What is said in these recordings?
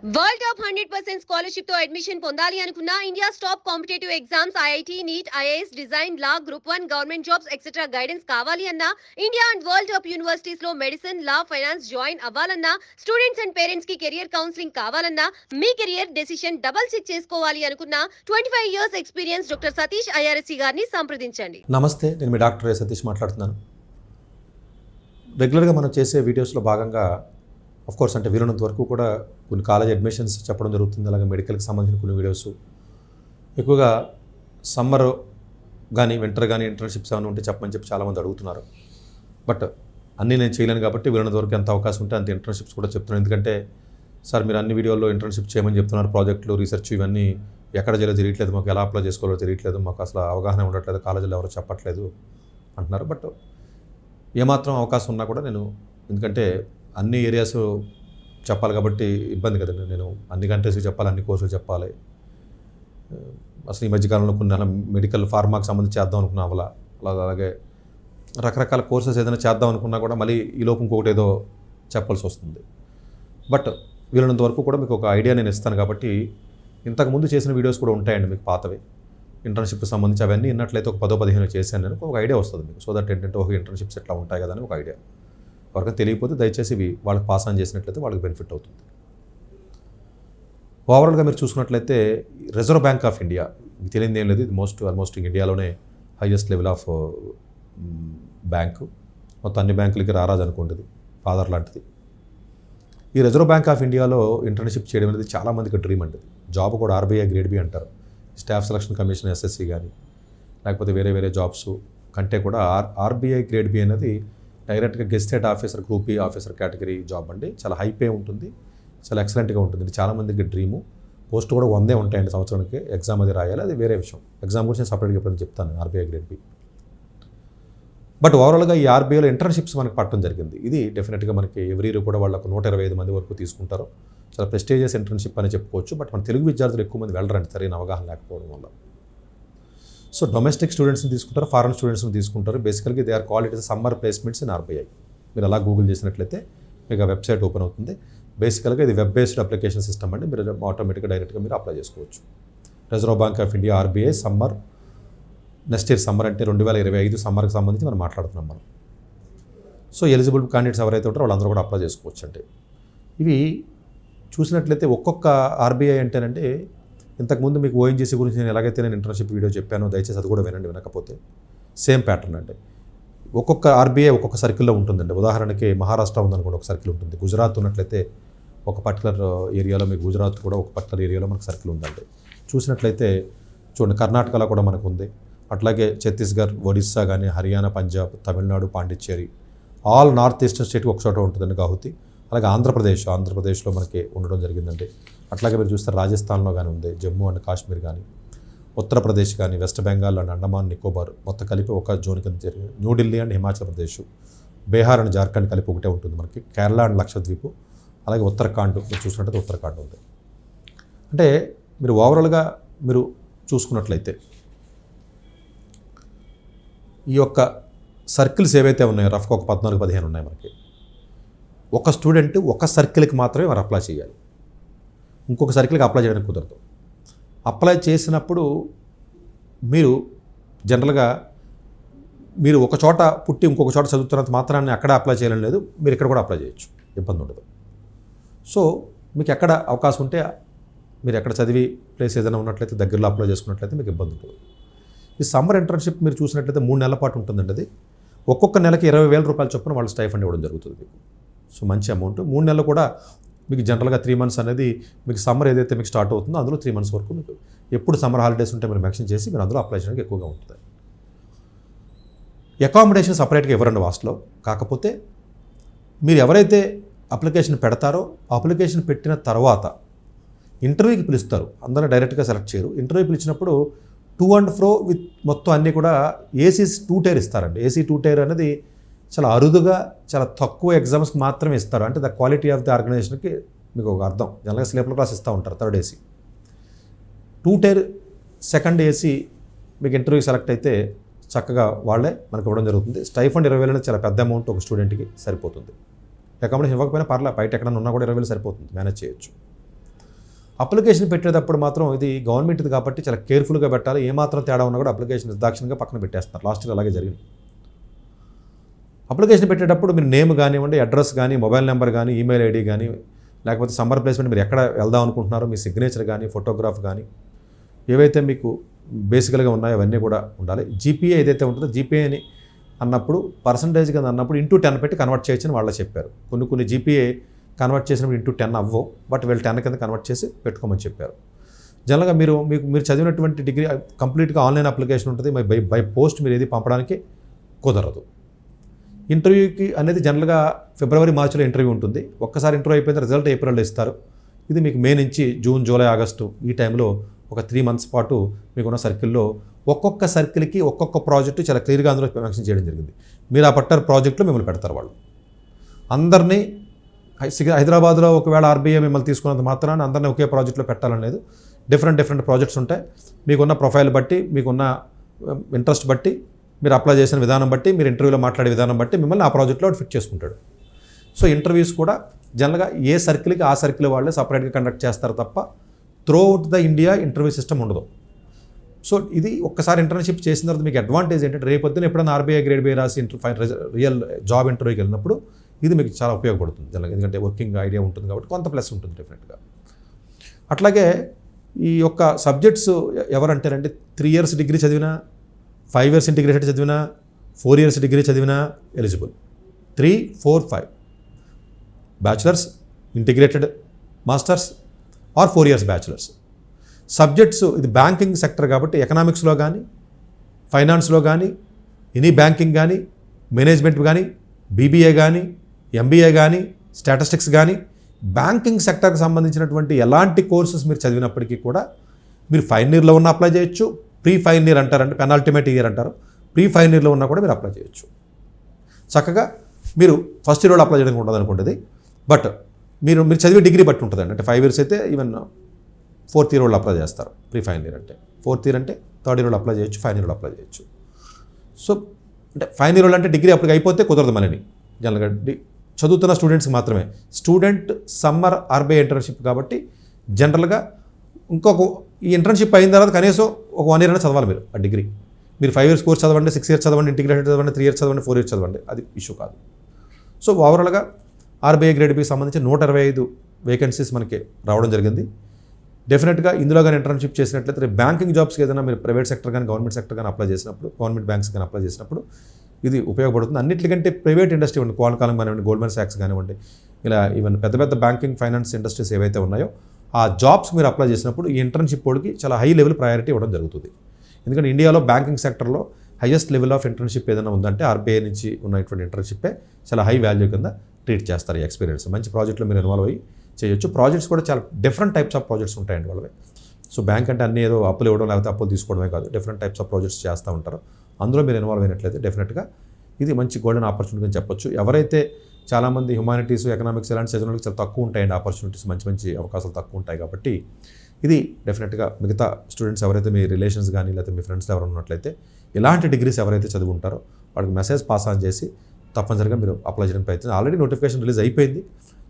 World top 100% scholarship తో admission పొందాలి అనుకున్న India's top competitive exams IIT NEET IAS design law group 1 government jobs etcetera guidance కావాలి అన్నా India and world top universities లో medicine law finance join అవ్వాలన్నా students and parents కి career counselling కావాలన్నా మీ కెరియర్ డెసిషన్ డబుల్ చెక్ చేసుకోవాలి అనుకున్న 25 years experience doctor Satish IRSC గారిని సంప్రదించండి. నమస్తే, నేను మీ డాక్టర్ సతీష్ మాట్లాడుతున్నాను. రెగ్యులర్గా మనం చేసే వీడియోస్లో భాగంగా కోర్స్ అంటే వీలున్నంత వరకు కూడా కొన్ని కాలేజ్ అడ్మిషన్స్ చెప్పడం జరుగుతుంది. అలాగే మెడికల్కి సంబంధించిన కొన్ని వీడియోస్ ఎక్కువగా సమ్మర్ కానీ వింటర్ కానీ ఇంటర్న్షిప్స్ ఏమైనా ఉంటే చెప్పమని చెప్పి చాలామంది అడుగుతున్నారు. బట్ అన్నీ నేను చేయలేను కాబట్టి వీలున్నంత వరకు ఎంత అవకాశం ఉంటే అంత ఇంటర్న్షిప్స్ కూడా చెప్తున్నాను. ఎందుకంటే సార్ మీరు అన్ని వీడియోల్లో ఇంటర్న్షిప్ చేయమని చెప్తున్నారు, ప్రాజెక్టులు రీసెర్చ్ ఇవన్నీ ఎక్కడ చేయాలో తెలియట్లేదు, మాకు ఎలా అప్లై చేసుకోవాలో తెలియట్లేదు, మాకు అసలు అవగాహన ఉండట్లేదు, కాలేజీలో ఎవరు చెప్పట్లేదు అంటున్నారు. బట్ ఏమాత్రం అవకాశం ఉన్నా కూడా నేను, ఎందుకంటే అన్ని ఏరియాస్ చెప్పాలి కాబట్టి ఇబ్బంది కదండి. నేను అన్ని కంట్రీస్కి చెప్పాలి, అన్ని కోర్సులు చెప్పాలి. అసలు ఈ మధ్యకాలంలో కొన్ని మెడికల్ ఫార్మాకి సంబంధించి చేద్దాం అనుకున్నా అలాగే రకరకాల కోర్సెస్ ఏదైనా చేద్దాం అనుకున్నా కూడా మళ్ళీ ఈ లోపు ఇంకొకటి ఏదో చెప్పాల్సి వస్తుంది. బట్ వీళ్ళంత వరకు కూడా మీకు ఒక ఐడియా నేను ఇస్తాను కాబట్టి ఇంతకుముందు చేసిన వీడియోస్ కూడా ఉంటాయండి మీకు పాతవి ఇంటర్న్షిప్కి సంబంధించి. అవన్నీ విన్నట్లయితే ఒక 10-15 చేశాను నేను, ఒక ఐడియా వస్తుంది మీకు. సో దట్ ఏంటంటే ఒక ఇంటర్న్షిప్స్ ఎట్లా ఉంటాయి కదా అని ఒక ఐడియా. ఎవరికైనా తెలియకపోతే దయచేసి ఇవి వాళ్ళకి పాస్ ఆన్ చేసినట్లయితే వాళ్ళకి బెనిఫిట్ అవుతుంది. ఓవరాల్గా మీరు చూసుకున్నట్లయితే రిజర్వ్ బ్యాంక్ ఆఫ్ ఇండియా, మీకు తెలియదు ఏం లేదు, ఇది ఆల్మోస్ట్ ఇండియాలోనే హైయెస్ట్ లెవెల్ ఆఫ్ బ్యాంకు. మొత్తం అన్ని బ్యాంకులకి రారాజు అనుకుంటుంది, ఫాదర్ లాంటిది. ఈ రిజర్వ్ బ్యాంక్ ఆఫ్ ఇండియాలో ఇంటర్న్షిప్ చేయడం అనేది చాలామందికి డ్రీమ్ అండి. జాబ్ కూడా ఆర్బీఐ గ్రేడ్ బి అంటారు. స్టాఫ్ సెలక్షన్ కమిషన్ ఎస్ఎస్సి కానీ లేకపోతే వేరే జాబ్స్ కంటే కూడా ఆర్బీఐ గ్రేడ్ బి అనేది డైరెక్ట్గా గెస్టెడ్ ఆఫీసర్, గ్రూప్ ఈ ఆఫీసర్ కేటగిరీ జాబ్ అండి. చాలా హై పే ఉంటుంది, చాలా ఎక్సలెంట్గా ఉంటుంది. చాలామందికి డ్రీము. పోస్ట్ కూడా 100 ఉంటాయండి సంవత్సరానికి. ఎగ్జామ్ అది రాయాలి, అది వేరే విషయం. ఎగ్జామ్ గురించి నేను సపరేట్గా ఎప్పుడైనా చెప్తాను ఆర్బీఐ గ్రేడ్ బి. బట్ ఓవరాల్గా ఈ ఆర్బీఐలో ఇంటర్న్షిప్స్ మనకు పట్టడం జరిగింది. ఇది డెఫినెట్గా మనకి ఎవ్రీ ఇయర్ కూడా వాళ్ళకు 125 మంది వరకు తీసుకుంటారు. చాలా ప్రెస్టీజియస్ ఇంటర్న్షిప్ అని చెప్పుకోవచ్చు. బట్ మన తెలుగు విద్యార్థులు ఎక్కువ మంది వెళ్ళరండి, సరైన అవగాహన లేకపోవడం వల్ల. సో డొమెస్టిక్ స్టూడెంట్స్ని తీసుకుంటారు, ఫారెన్ స్టూడెంట్స్ని తీసుకుంటారు. బేసికల్గా they are called it summer placements in RBI. మీరు అలా గూగుల్ చేసినట్లయితే మీకు ఆ వెబ్సైట్ ఓపెన్ అవుతుంది. బేసికల్గా ఇది వెబ్ బేస్డ్ అప్లికేషన్ సిస్టమ్ అండి. మీరు ఆటోమేటిక్గా డైరెక్ట్గా మీరు అప్లై చేసుకోవచ్చు. Reserve bank of India RBI summer, next year summer అంటే 2025 సమ్మర్కి సంబంధించి మనం మాట్లాడుతున్నాం మనం. సో ఎలిజిబుల్ క్యాండిడేట్స్ ఎవరైతే ఉంటారో వాళ్ళందరూ కూడా అప్లై చేసుకోవచ్చు అంటే. ఇవి చూసినట్లయితే ఒక్కొక్క ఆర్బీఐ అంటేనంటే, ఇంతకుముందు మీకు ఓఎన్జీసీ గురించి నేను ఎలాగైతే నేను ఇంటర్న్షిప్ వీడియో చెప్పానో దయచేసి అది కూడా వినండి, వినకపోతే. సేమ్ ప్యాటర్న్ అండి. ఒక్కొక్క ఆర్బీఐ ఒక్కొక్క సర్కిల్లో ఉంటుందండి. ఉదాహరణకి మహారాష్ట్ర ఉందనుకోండి, ఒక సర్కిల్ ఉంటుంది. గుజరాత్ ఉన్నట్లయితే ఒక పర్టికులర్ ఏరియాలో, మీకు గుజరాత్ కూడా ఒక పర్టికులర్ ఏరియాలో మనకు సర్కిల్ ఉందండి. చూసినట్లయితే చూడండి, కర్ణాటకలో కూడా మనకు ఉంది. అట్లాగే ఛత్తీస్గఢ్, ఒడిస్సా కానీ, Haryana, Punjab, Tamil Nadu, Pondicherry, all north eastern స్టేట్కి ఒక చోట ఉంటుందండి గౌహతి. అలాగే ఆంధ్రప్రదేశ్లో మనకి ఉండడం జరిగిందండి. అట్లాగే మీరు చూస్తే రాజస్థాన్లో కానీ ఉంది, జమ్మూ అండ్ కాశ్మీర్ కానీ, ఉత్తరప్రదేశ్ కానీ, వెస్ట్ బెంగాల్ అండ్ అండమాన్ నికోబార్ మొత్తం కలిపి ఒక జోన్ కింద జరిగింది. న్యూఢిల్లీ అండ్ హిమాచల్ ప్రదేశ్, బీహార్ అండ్ జార్ఖండ్ కలిపి ఒకటే ఉంటుంది మనకి. కేరళ అండ్ లక్షద్వీప్, అలాగే ఉత్తరాఖండ్ మీరు చూసినట్టయితే ఉత్తరాఖండ్ ఉంది. అంటే మీరు ఓవరాల్గా మీరు చూసుకున్నట్లయితే ఈ యొక్క సర్కిల్స్ ఏవైతే ఉన్నాయో రఫ్గా ఒక 14-15 ఉన్నాయి మనకి. ఒక స్టూడెంట్ ఒక సర్కిల్కి మాత్రమే వారు అప్లై చేయాలి, ఇంకొక సర్కిల్కి అప్లై చేయడానికి కుదరదు. అప్లై చేసినప్పుడు మీరు జనరల్గా మీరు ఒక చోట పుట్టి ఇంకొక చోట చదువుతున్నంత మాత్రాన్ని అక్కడ అప్లై చేయడం లేదు, మీరు ఇక్కడ కూడా అప్లై చేయొచ్చు, ఇబ్బంది ఉండదు. సో మీకు ఎక్కడ అవకాశం ఉంటే మీరు ఎక్కడ చదివి ప్లేస్ ఏదైనా ఉన్నట్లయితే దగ్గరలో అప్లై చేసుకున్నట్లయితే మీకు ఇబ్బంది ఉంటుంది. ఈ సమ్మర్ ఇంటర్న్షిప్ మీరు చూసినట్లయితే 3 నెలల పాటు ఉంటుందండి. అది ఒక్కొక్క నెలకి 20,000 రూపాయల చొప్పున వాళ్ళు స్టైఫండ్ ఇవ్వడం జరుగుతుంది మీకు. సో మంచి అమౌంట్. 3 నెలలు కూడా మీకు జనరల్గా 3 మంత్స్ అనేది మీకు సమ్మర్ ఏదైతే మీకు స్టార్ట్ అవుతుందో అందులో 3 మంత్స్ వరకు మీకు ఎప్పుడు సమ్మర్ హాలిడేస్ ఉంటే మీరు మెన్షన్ చేసి మీరు అందులో అప్లై చేయడానికి ఎక్కువగా ఉంటుంది. అకామిడేషన్ సపరేట్గా ఇవ్వరండి వాస్ట్లో. కాకపోతే మీరు ఎవరైతే అప్లికేషన్ పెడతారో అప్లికేషన్ పెట్టిన తర్వాత ఇంటర్వ్యూకి పిలుస్తారు. అందరూ డైరెక్ట్గా సెలెక్ట్ చేయరు. ఇంటర్వ్యూ పిలిచినప్పుడు 2 and fro విత్ మొత్తం అన్నీ కూడా ఏసీ 2 tier ఇస్తారండి. ఏసీ 2 tier అనేది చాలా అరుదుగా, చాలా తక్కువ ఎగ్జామ్స్కి మాత్రమే ఇస్తారు. అంటే ద క్వాలిటీ ఆఫ్ ది ఆర్గనైజేషన్కి మీకు ఒక అర్థం. జనరల్గా స్లీపర్ క్లాస్ ఇస్తూ ఉంటారు, 3rd AC. 2 tier 2nd AC మీకు ఇంటర్వ్యూ సెలెక్ట్ అయితే చక్కగా వాళ్ళే మనకు ఇవ్వడం జరుగుతుంది. స్టైఫండ్ 20,000 అనేది చాలా పెద్ద అమౌంట్, ఒక స్టూడెంట్కి సరిపోతుంది. అకామిడేషన్ ఇవ్వకపోయినా పర్లేదు, బయట ఎక్కడైనా ఉన్నా కూడా 20,000 సరిపోతుంది, మేనేజ్ చేయొచ్చు. అప్లికేషన్ పెట్టేటప్పుడు మాత్రం ఇది గవర్నమెంట్ది కాబట్టి చాలా కేర్ఫుల్గా పెట్టాలి. ఏమాత్రం తేడా ఉన్నా కూడా అప్లికేషన్ నిర్దాక్షిణ్యంగా పక్కన పెట్టేస్తున్నారు. లాస్ట్ ఇయర్ అలాగే జరిగింది. అప్లికేషన్ పెట్టేటప్పుడు మీరు నేమ్ కానివ్వండి, అడ్రస్ కానీ, మొబైల్ నెంబర్ కానీ, ఈమెయిల్ ఐడి కానీ, లేకపోతే సమ్మర్ ప్లేస్మెంట్ మీరు ఎక్కడ వెళ్దాం అనుకుంటున్నారో మీ సిగ్నేచర్ కానీ, ఫోటోగ్రాఫ్ కానీ, ఏవైతే మీకు బేసికల్గా ఉన్నాయో అవన్నీ కూడా ఉండాలి. జీపీఏ ఏదైతే ఉంటుందో జీపీఏని అన్నప్పుడు పర్సంటేజ్ కింద అన్నప్పుడు ఇంటూ 10 పెట్టి కన్వర్ట్ చేయొచ్చని వాళ్ళే చెప్పారు. కొన్ని జీపీఏ కన్వర్ట్ చేసినప్పుడు ఇంటూ 10 అవ్వవు, బట్ వీళ్ళు 10 కింద కన్వర్ట్ చేసి పెట్టుకోమని చెప్పారు. జనరల్గా మీరు చదివినటువంటి డిగ్రీ కంప్లీట్గా ఆన్లైన్ అప్లికేషన్ ఉంటుంది. బై పోస్ట్ మీరు ఏది పంపడానికి కుదరదు. ఇంటర్వ్యూకి అనేది జనరల్గా ఫిబ్రవరి, మార్చిలో ఇంటర్వ్యూ ఉంటుంది. ఒక్కసారి ఇంటర్వ్యూ అయిపోయిన రిజల్ట్ ఏప్రిల్లో ఇస్తారు. ఇది మీకు మే నుంచి జూన్, జూలై, ఆగస్టు ఈ టైంలో ఒక 3 months పాటు మీకున్న సర్కిల్లో ఒక్కొక్క సర్కిల్కి ఒక్కొక్క ప్రాజెక్టు చాలా క్లియర్గా అందులో మెన్షన్ చేయడం జరిగింది. మీరు ఆ పట్టారు ప్రాజెక్టులో మిమ్మల్ని పెడతారు వాళ్ళు. అందరినీ హైదరాబాద్లో ఒకవేళ ఆర్బీఐ మిమ్మల్ని తీసుకున్నంత మాత్రాన అందరినీ ఒకే ప్రాజెక్టులో పెట్టాలని లేదు. డిఫరెంట్ ప్రాజెక్ట్స్ ఉంటాయి. మీకున్న ప్రొఫైల్ బట్టి, మీకున్న ఇంట్రెస్ట్ బట్టి, మీరు అప్లై చేసిన విధానం బట్టి, మీరు ఇంటర్వ్యూలో మాట్లాడే విధానం బట్టి మిమ్మల్ని ఆ ప్రాజెక్ట్లో ఫిట్ చేసుకుంటాడు. సో ఇంటర్వ్యూస్ కూడా జనరల్గా ఏ సర్కిల్కి ఆ సర్కిల్ వాళ్ళే సపరేట్గా కండక్ట్ చేస్తారు తప్ప throughout the India interview system ఉండదు. సో ఇది ఒక్కసారి ఇంటర్న్షిప్ చేసిన తర్వాత మీకు అడ్వాంటేజ్ ఏంటంటే రేపొద్దున ఎప్పుడైనా ఆర్బీఐ గ్రేడ్ బి రాసి రియల్ జాబ్ ఇంటర్వ్యూకి వెళ్ళినప్పుడు ఇది మీకు చాలా ఉపయోగపడుతుంది జనరల్గా. ఎందుకంటే వర్కింగ్ ఐడియా ఉంటుంది కాబట్టి కొంత ప్లస్ ఉంటుంది డెఫినెట్గా. అట్లాగే ఈ యొక్క సబ్జెక్ట్స్ ఎవరంటారంటే 3 years డిగ్రీ చదివినా, 5 years ఇంటిగ్రేటెడ్ చదివినా, 4 years డిగ్రీ చదివినా eligible. 3, 4, 5 bachelors, integrated masters or 4 years bachelors. Subjects ఇది బ్యాంకింగ్ సెక్టర్ కాబట్టి ఎకనామిక్స్లో కానీ, ఫైనాన్స్లో కానీ, ఎనీ బ్యాంకింగ్ కానీ, మేనేజ్మెంట్ కానీ, బీబీఏ కానీ, ఎంబీఏ కానీ, స్టాటిస్టిక్స్ కానీ, బ్యాంకింగ్ సెక్టర్కి సంబంధించినటువంటి ఎలాంటి కోర్సెస్ మీరు చదివినప్పటికీ కూడా మీరు ఫైనల్ ఇయర్లో ఉన్న అప్లై చేయొచ్చు. ప్రీ ఫైనల్ ఇయర్ అంటారంటే పెనాల్టిమేట్ ఇయర్ అంటారు. ప్రీ ఫైనల్ ఇయర్లో ఉన్నా కూడా మీరు అప్లై చేయొచ్చు. చక్కగా మీరు ఫస్ట్ ఇయర్లో అప్లై చేయడానికి ఉంటుంది అనుకుంటుంది. బట్ మీరు చదివే డిగ్రీ బట్టి ఉంటుందండి. అంటే 5 years అయితే ఈవెన్ 4th year వాళ్ళు అప్లై చేస్తారు. ప్రీ ఫైనల్ ఇయర్ అంటే 4th year అంటే 3rd year వాళ్ళు అప్లై చేయొచ్చు, ఫైనల్ ఇయర్ అప్లై చేయొచ్చు. సో అంటే ఫైనల్ ఇయర్ అంటే డిగ్రీ అప్పటికి అయిపోతే కుదరదు మళ్ళీ. జనరల్గా చదువుతున్న స్టూడెంట్స్కి మాత్రమే. స్టూడెంట్ సమ్మర్ ఆర్బీఐ ఇంటర్న్షిప్ కాబట్టి జనరల్గా ఈ ఇంటర్న్షిప్ అయిన తర్వాత కనీసం ఒక 1 year అయినా చదవాలి మీరు ఆ డిగ్రీ. మీరు 5 years కోర్స్ చదవండి, 6 years చదవండి, ఇంటిగ్రేటెడ్ చదవండి, 3 years చదవండి, 4 years చదవండి, అది ఇష్యూ కాదు. సో ఓవరాల్గా ఆర్బీఐ గ్రేడ్ బికి సంబంధించి 125 వేకెన్సీస్ మనకి రావడం జరిగింది. డెఫినెట్గా ఇందులో కానీ ఇంటర్న్షిప్ చేసినట్లయితే బ్యాంకింగ్ జాబ్స్కి ఏదైనా మీరు ప్రైవేట్ సెక్టర్ కానీ గవర్నమెంట్ సెక్టర్ కానీ అప్లై చేసినప్పుడు, గవర్నమెంట్ బ్యాంక్స్ కానీ అప్లై చేసినప్పుడు ఇది ఉపయోగపడుతుంది. అన్నింటికంటే ప్రైవేట్ ఇండస్ట్రీ ఉండి క్వాల్కాలం కానివ్వండి, గోల్డ్మెన్ సాక్స్ కానివ్వండి, ఇలా ఈవెన్ పెద్ద బ్యాంకింగ్ ఫైనాన్స్ ఇండస్ట్రీస్ ఏవైతే ఉన్నాయో ఆ జాబ్స్ మీరు అప్లై చేసినప్పుడు ఈ ఇంటర్న్షిప్ వాళ్ళకి చాలా హై లెవెల్ ప్రయారిటీ ఇవ్వడం జరుగుతుంది. ఎందుకంటే ఇండియాలో బ్యాంకింగ్ సెక్టర్లో హైయెస్ట్ లెవెల్ ఆఫ్ ఇంటర్న్షిప్ ఏదైనా ఉందంటే ఆర్బీఐ నుంచి ఉన్నటువంటి ఇంటర్న్షిప్పే చాలా హై వాల్యూ కింద ట్రీట్ చేస్తారు. ఈ ఎక్స్పీరియన్స్ మంచి ప్రాజెక్టులో మీరు ఇన్వాల్వ్ అయ్యి చేయొచ్చు. ప్రాజెక్ట్స్ కూడా చాలా డిఫరెంట్ టైప్స్ ఆఫ్ ప్రాజెక్ట్స్ ఉంటాయండి వాళ్ళవి. సో బ్యాంక్ అంటే అన్ని ఏదో అప్పులు ఇవ్వడం లేకపోతే అప్పులు తీసుకోవడమే కాదు, డిఫరెంట్ టైప్స్ ఆఫ్ ప్రాజెక్ట్స్ చేస్తూ ఉంటారు. అందులో మీరు ఇన్వాల్వ్ అయినట్లయితే డెఫినెట్గా ఇది మంచి గోల్డెన్ ఆపర్చునిటీ అని చెప్పొచ్చు. ఎవరైతే చాలామంది హ్యుమానిటీస్, ఎకనామిక్స్ ఇలాంటి చదివినకి చాలా తక్కువ ఉంటాయండి ఆపర్చునిటీస్, మంచి అవకాశాలు తక్కువ ఉంటాయి. కాబట్టి ఇది డెఫినెట్గా మిగతా స్టూడెంట్స్ ఎవరైతే మీ రిలేషన్స్ కానీ లేకపోతే మీ ఫ్రెండ్స్ ఎవరైనా ఉన్నట్లయితే ఇలాంటి డిగ్రీస్ ఎవరైతే చదివి ఉంటారో వాళ్ళకి మెసేజ్ పాస్ ఆన్ చేసి తప్పనిసరిగా మీరు అప్లై చేయడానికి ప్రయత్నం. ఆల్రెడీ నోటిఫికేషన్ రిలీజ్ అయిపోయింది.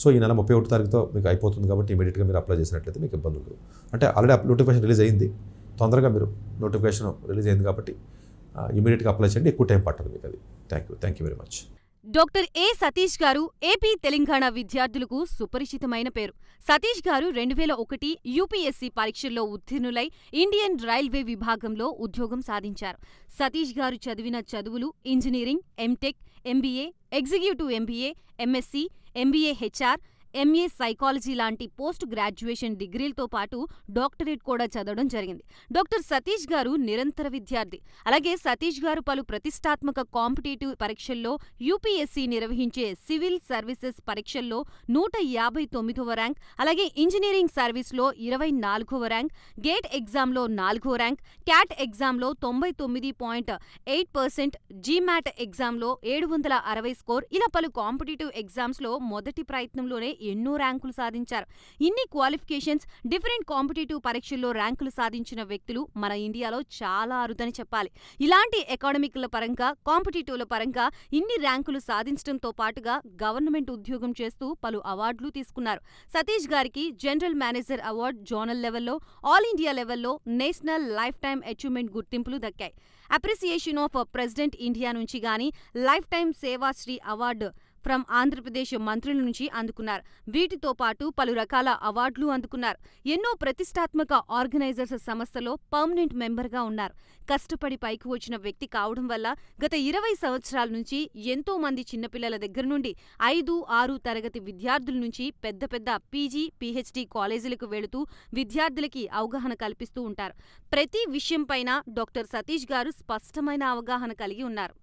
సో ఈ నెల 31వ తారీఖుతో మీకు అయిపోతుంది కాబట్టి ఇమీడియట్గా మీరు అప్లై చేసినట్లయితే మీకు ఇబ్బందులు అంటే ఆల్రెడీ నోటిఫికేషన్ రిలీజ్ అయింది. తొందరగా మీరు నోటిఫికేషన్ రిలీజ్ అయింది కాబట్టి ఇమీడియట్గా అప్లై చేయండి. ఎక్కువ టైం పట్టదు మీకు అది. Thank you very much. Doctor ఏ సతీష్ గారు ఏపీ తెలంగాణ విద్యార్థులకు సుపరిచితమైన పేరు. సతీష్ గారు 2001 యూపీఎస్సీ పరీక్షల్లో ఉత్తీర్ణులై ఇండియన్ రైల్వే విభాగంలో ఉద్యోగం సాధించారు. సతీష్ గారు చదివిన చదువులు engineering, MTech, MBA, executive MBA, MSc, MBA HR, MA psychology లాంటి పోస్ట్ గ్రాడ్యుయేషన్ డిగ్రీలతో పాటు డాక్టరేట్ కూడా చదవడం జరిగింది. డాక్టర్ సతీష్ గారు నిరంతర విద్యార్థి. అలాగే సతీష్ గారు పలు ప్రతిష్టాత్మక కాంపిటేటివ్ పరీక్షల్లో యూపీఎస్సీ నిర్వహించే సివిల్ సర్వీసెస్ పరీక్షల్లో 159వ ర్యాంక్, అలాగే ఇంజనీరింగ్ సర్వీస్లో 24వ ర్యాంక్, గేట్ ఎగ్జామ్లో 4వ ర్యాంక్, క్యాట్ ఎగ్జామ్లో 99.8%, జీమాట్ ఎగ్జామ్లో 760 స్కోర్, ఇలా పలు కాంపిటేటివ్ ఎగ్జామ్స్లో మొదటి ప్రయత్నంలోనే ఎన్నో ర్యాంకులు సాధించారు. ఇన్ని క్వాలిఫికేషన్స్, డిఫరెంట్ కాంపిటేటివ్ పరీక్షల్లో ర్యాంకులు సాధించిన వ్యక్తులు మన ఇండియాలో చాలా అరుదని చెప్పాలి. ఇలాంటి అకాడమిక్ల పరంగా, కాంపిటేటివ్ల పరంగా ఇన్ని ర్యాంకులు సాధించడంతో పాటుగా గవర్నమెంట్ ఉద్యోగం చేస్తూ పలు అవార్డులు తీసుకున్నారు. సతీష్ గారికి జనరల్ మేనేజర్ అవార్డు జోనల్ లెవెల్లో, ఆల్ ఇండియా లెవెల్లో నేషనల్ లైఫ్ టైమ్ అచీవ్మెంట్ గుర్తింపులు దక్కాయి. అప్రిసియేషన్ ఆఫ్ ప్రెసిడెంట్ ఇండియా నుంచి గానీ life time Seva Sri award from Andhra Pradesh మంత్రుల నుంచి అందుకున్నారు. వీటితో పాటు పలు రకాల అవార్డులు అందుకున్నారు. ఎన్నో ప్రతిష్టాత్మక ఆర్గనైజర్స్ సంస్థలో పర్మనెంట్ మెంబర్గా ఉన్నారు. కష్టపడి పైకి వచ్చిన వ్యక్తి కావడం వల్ల గత 20 సంవత్సరాల నుంచి ఎంతో మంది చిన్నపిల్లల దగ్గర నుండి 5, 6 తరగతి విద్యార్థుల నుంచి పెద్ద పెద్ద పీజీ, పీహెచ్డీ కాలేజీలకు వెళుతూ విద్యార్థులకి అవగాహన కల్పిస్తూ ఉంటారు. ప్రతి విషయంపైన డాక్టర్ సతీష్ గారు స్పష్టమైన అవగాహన కలిగి ఉన్నారు.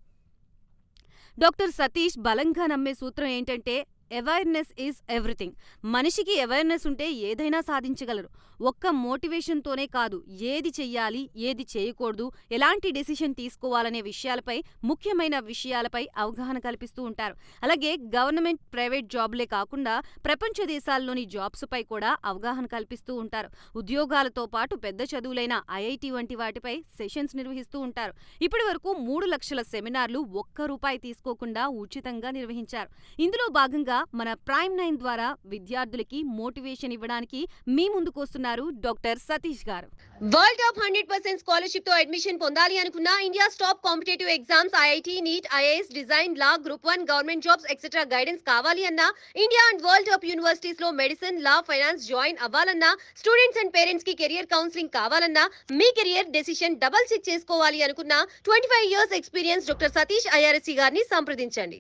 డాక్టర్ సతీష్ బలంగా నమ్మే సూత్రం ఏంటంటే అవేర్నెస్ ఈజ్ ఎవ్రీథింగ్. మనిషికి అవేర్నెస్ ఉంటే ఏదైనా సాధించగలరు. ఒక్క మోటివేషన్తోనే కాదు, ఏది చెయ్యాలి, ఏది చేయకూడదు, ఎలాంటి డెసిషన్ తీసుకోవాలనే విషయాలపై, ముఖ్యమైన విషయాలపై అవగాహన కల్పిస్తూ ఉంటారు. అలాగే గవర్నమెంట్, ప్రైవేట్ జాబ్లే కాకుండా ప్రపంచ దేశాల్లోని జాబ్స్ పై కూడా అవగాహన కల్పిస్తూ ఉంటారు. ఉద్యోగాలతో పాటు పెద్ద చదువులైన ఐఐటి వంటి వాటిపై సెషన్స్ నిర్వహిస్తూ ఉంటారు. ఇప్పటి వరకు 3 లక్షల సెమినార్లు ఒక్క రూపాయి తీసుకోకుండా ఉచితంగా నిర్వహించారు. ఇందులో భాగంగా మన ప్రైమ్ 9 ద్వారా విద్యార్థులకి మోటివేషన్ ఇవ్వడానికి మీ ముందుకు వస్తున్నారు డాక్టర్ సతీష్ గారు. వరల్డ్ టాప్ 100% స్కాలర్షిప్ తో అడ్మిషన్ పొందాలి అనుకున్నా India top competitive exams IIT, NEET, IAS, design, law, group 1, government jobs etcetera guidance కావాలి అన్నా, India and world top universities లో మెడిసిన్, లా, ఫైనాన్స్ జాయిన్ అవ్వాలన్నా, స్టూడెంట్స్ అండ్ పేరెంట్స్ కి career counselling కావాలన్నా, మీ కెరియర్ డెసిషన్ డబుల్ చెక్ చేసుకోవాలి అనుకున్నా 25 years experience doctor Satish IRSC గారిని సంప్రదించండి.